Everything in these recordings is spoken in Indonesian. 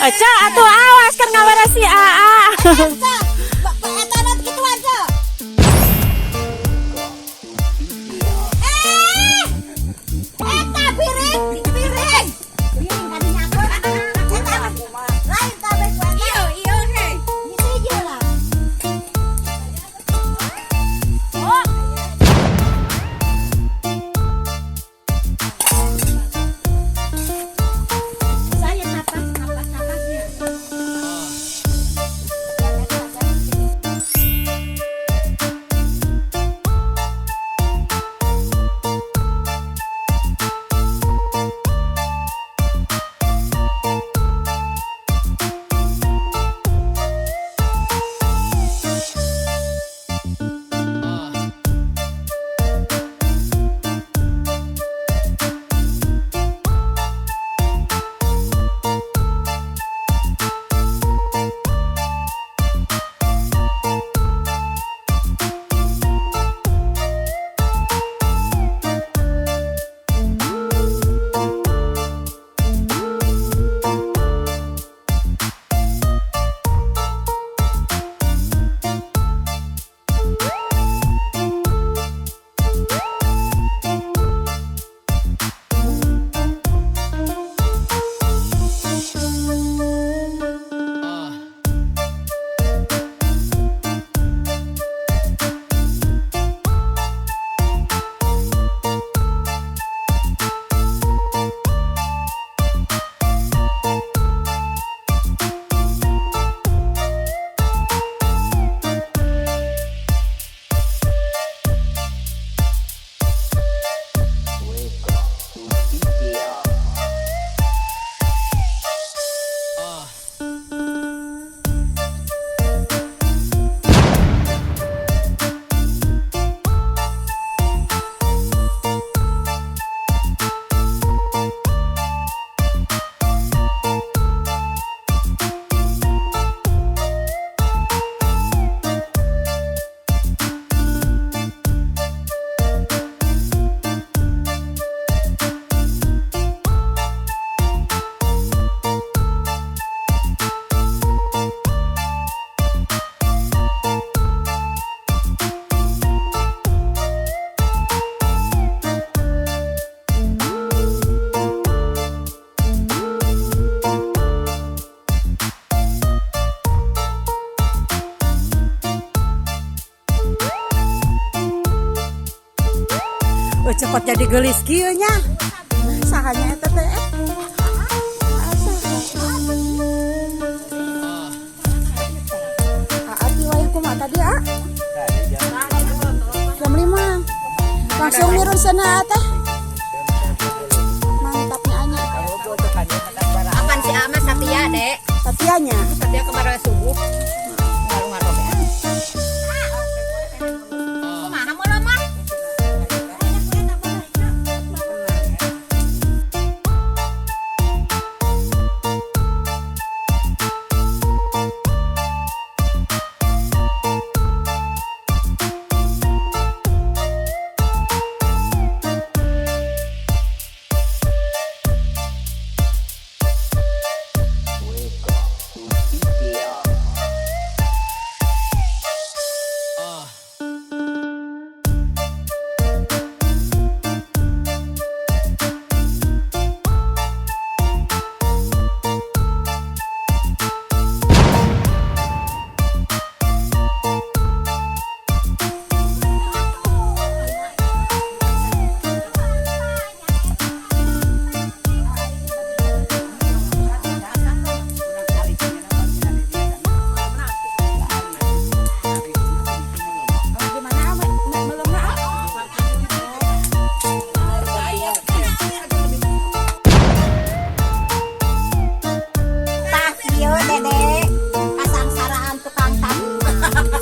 Cak, atuh awas kan ngawara si Aa. Cepat jadi gelis kieu nya. Sahanya eta teh. Ati wae kumaha tadi jam 5. Langsung mirun sana teh. Mantapnya anya. Apan si Ama Satya, Dek? Satyanya. Satya kemarin subuh. Ngaruh-ngaruh ya. Kumaha mau lama?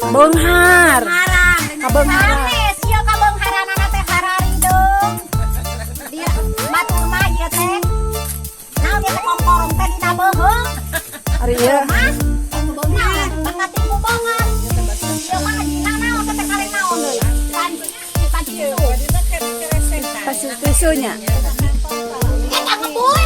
Beunghar. Kabeungharan. Sia kabeungharanana teh harari dong. Dia batur mah ieu teh. Naon ieu teh komporong teh dina beuheung. Ari ieu. Beunghar, bakating kubongan. Ieu mah dina naon teh kareng naon deui. Pasir tisunya. Eta ngebul.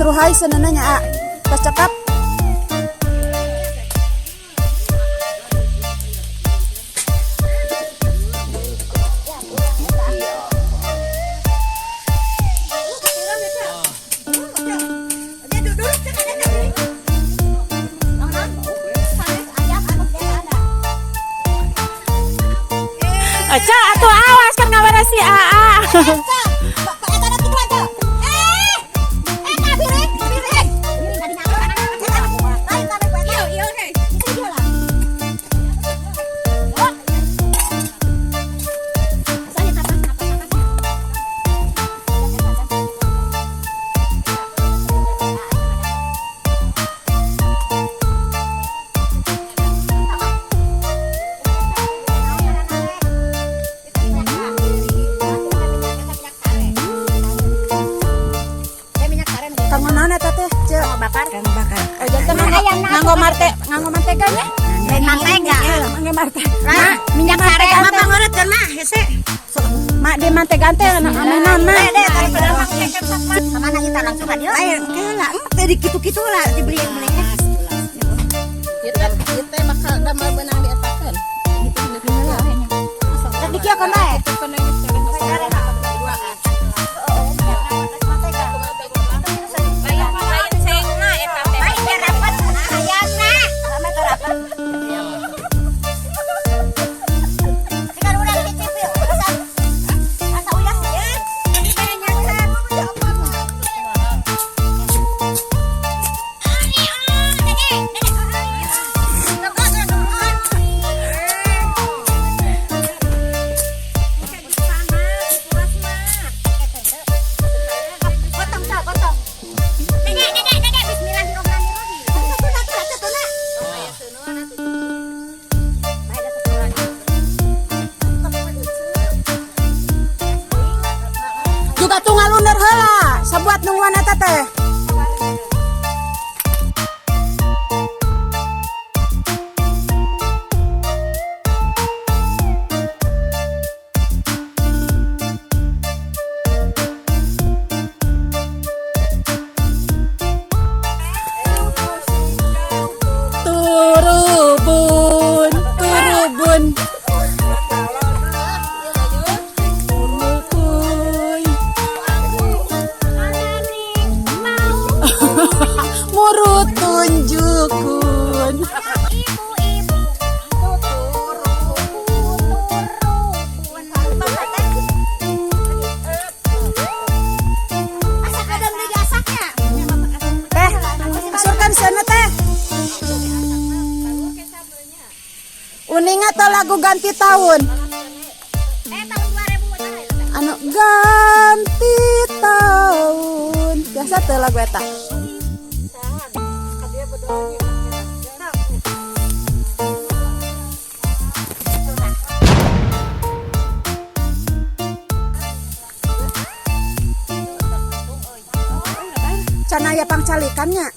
ruhai senenanya a. Tas cakap. Aca, atuh awas kan ngawara si Aa. Nganggo manteganya? Mantega. Nah, Minyak sare mah pangeureut kan mah hese. mak di mantega teh aneunana. Kemana kita langsung ka dieu? Ayo, keula. Tadi kitu-kitu lah dibeli-beli. Ieu teh bakal damel beunang dietakeun. Gitu bener. Rek dikieukeun bae. Juga tunggal lunder heula, sabuat nungguan eta teh. Turubun, turubun. Murut tunjukun. Teh, asurkan sana teh. Uning atau lagu ganti tahun? Anu ganti tahun. Biasa teh lagu eta. Can aya pangcalikannya.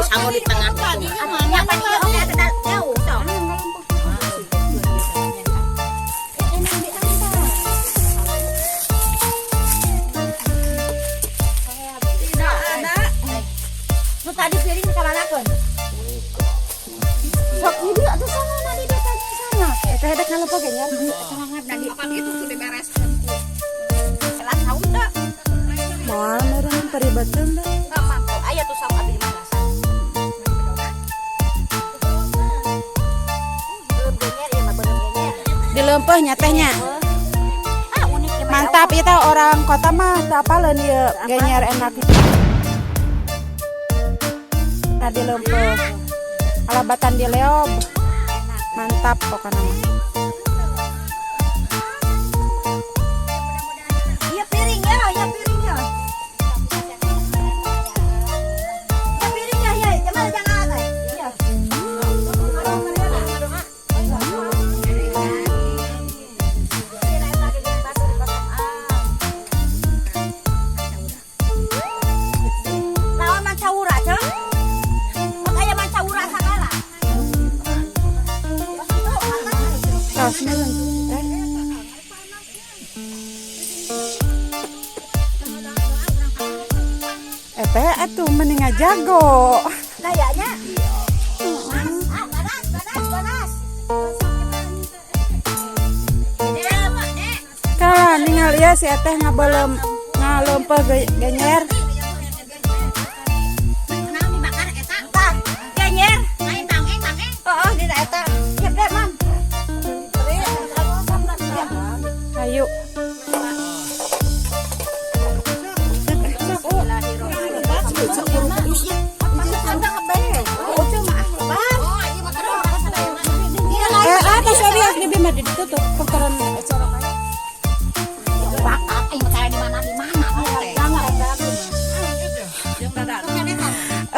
Sama di tengah. Yang tadi oke ada jauh dong. Tidak ada. Nu tadi piring kamanakeun? Sok ini atuh sana na di detanya sana. Eta hedek ngalepo ge nya. Sangat tadi Apa itu sudah beres? kelas tahu enggak? Moal meureun peribeteun da. Gampang. Aya tuh sama abdi mana? Belum genyer ya, mah belum genyer. Di leumpeuh nya tehnya. Ah, unik ya. Mantap ieu teh orang kota mah teu apaleun ieu genyer enak. Tadi leumpeuh. Alabatan di leob. Mantap pokoknya mah. Iya piring ya, ya piring ya. Ya piring ya, ya. Jangan jangan ada. Iya. Lawan mancaura, Cok. Makanya mancaura sagala. Tos meureun. Teh atuh mending jago. Kayaknya. Ah, panas. Kan ningali ya si teh ngaleumpeuh genyer. Naon dibakar eta? Tah, genyer. Main tangeng. Heeh, di eta. Ya, deh, Mam. Ayo. Atas serius nih bima ditutup kotoran acara kayak.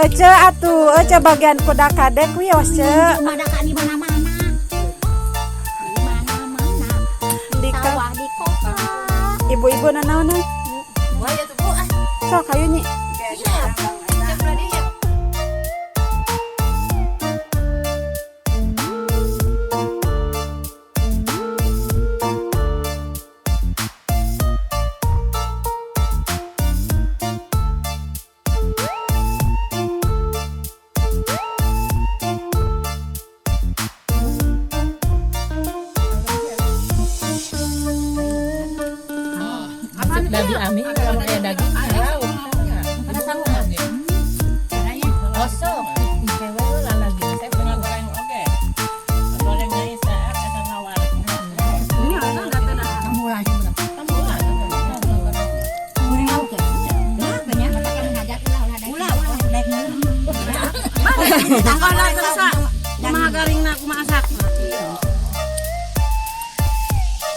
Ece atuh, ece bagian kuda kadek wios ce. Madaka di mana-mana. Di mana-mana. Di ka- Sawah di kota. Ibu-ibu nanaonan. Wah, ya tuh, Bu. Sok hayu nyi. Daging ami kalau kayak daging lauk. Ada sambungan. Kosong. Cewek lah lagi. Saya punya goreng oke. Gorengnya Isa ada ngawal. Ini ada enggak ada. Kamu lagi berapa? Kamu lah. Goreng lauk ya? Ya, banyak. Masakan ngajak ulah. Tangkal lah terus ah. Kumaha garingna kumaha masak.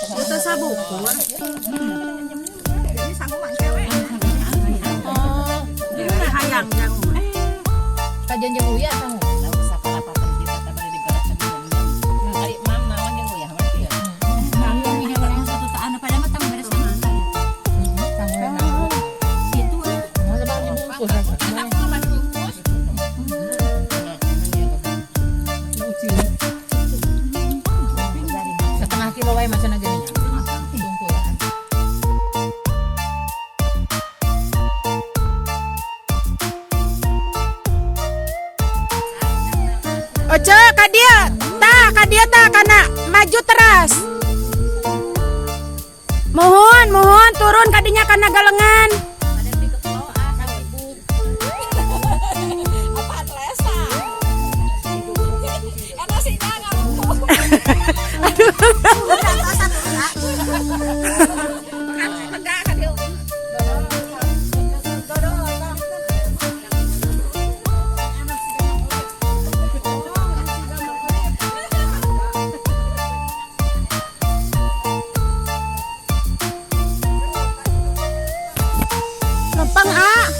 Kita sabuk. Hayang yang Kajian jeung uya kamu. Lah usah para-para kita tabari digarakan jeung. Ari mam naon jeung uya mah ieu. Kami yang orang satu taan pada mah tang beres sama. Itu Mau lebar dibungkus aja. Setengah kilo wae macana geuning. Tungku ya. Oce kadia tah kana maju teras. Mohon turun kadinya kana galengan. Lempeng ah.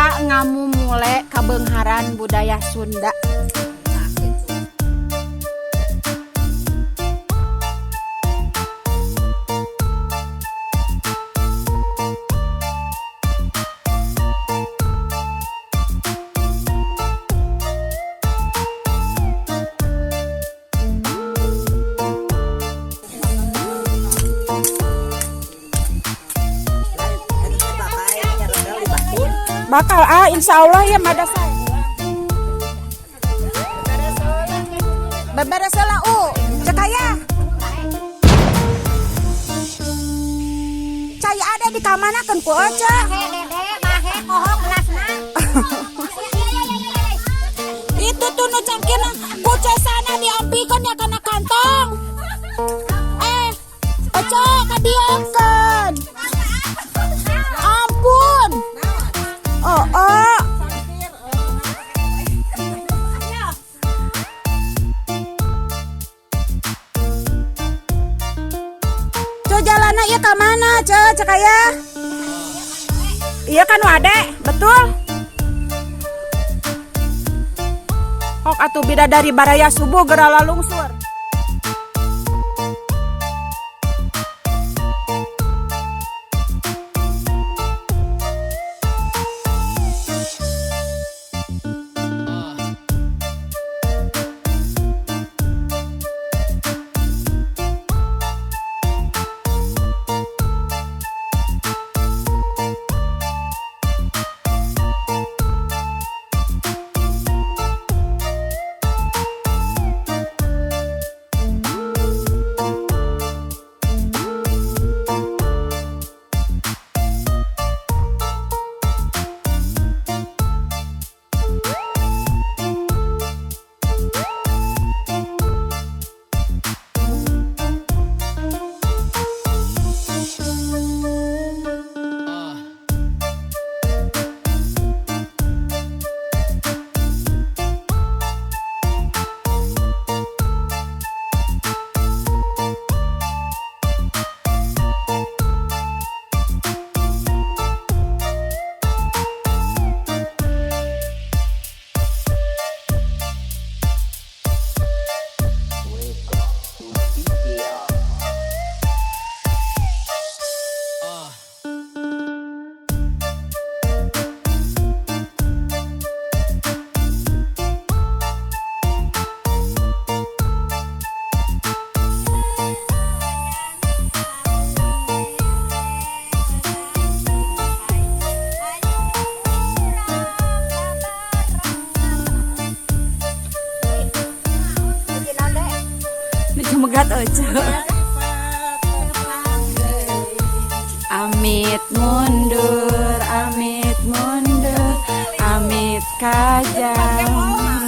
Eta ngamumule kabeungharan budaya Sunda. Bakal insya Allah ya mada saya. Beberes lah cek aya. Cai ada di kamana kan ku aja. Dede mahe kohong gelasna. Itu tuh nu cangkina kucai sana diampikeun ya kana kantong. Aja kadieukeun. Ampun. Oh. Jalannya iya ke mana, cek aya? Iya kan wade, betul? Hok atuh bidadari baraya subuh gerala lungsur. Megat aja. Amit mundur, amit kajang.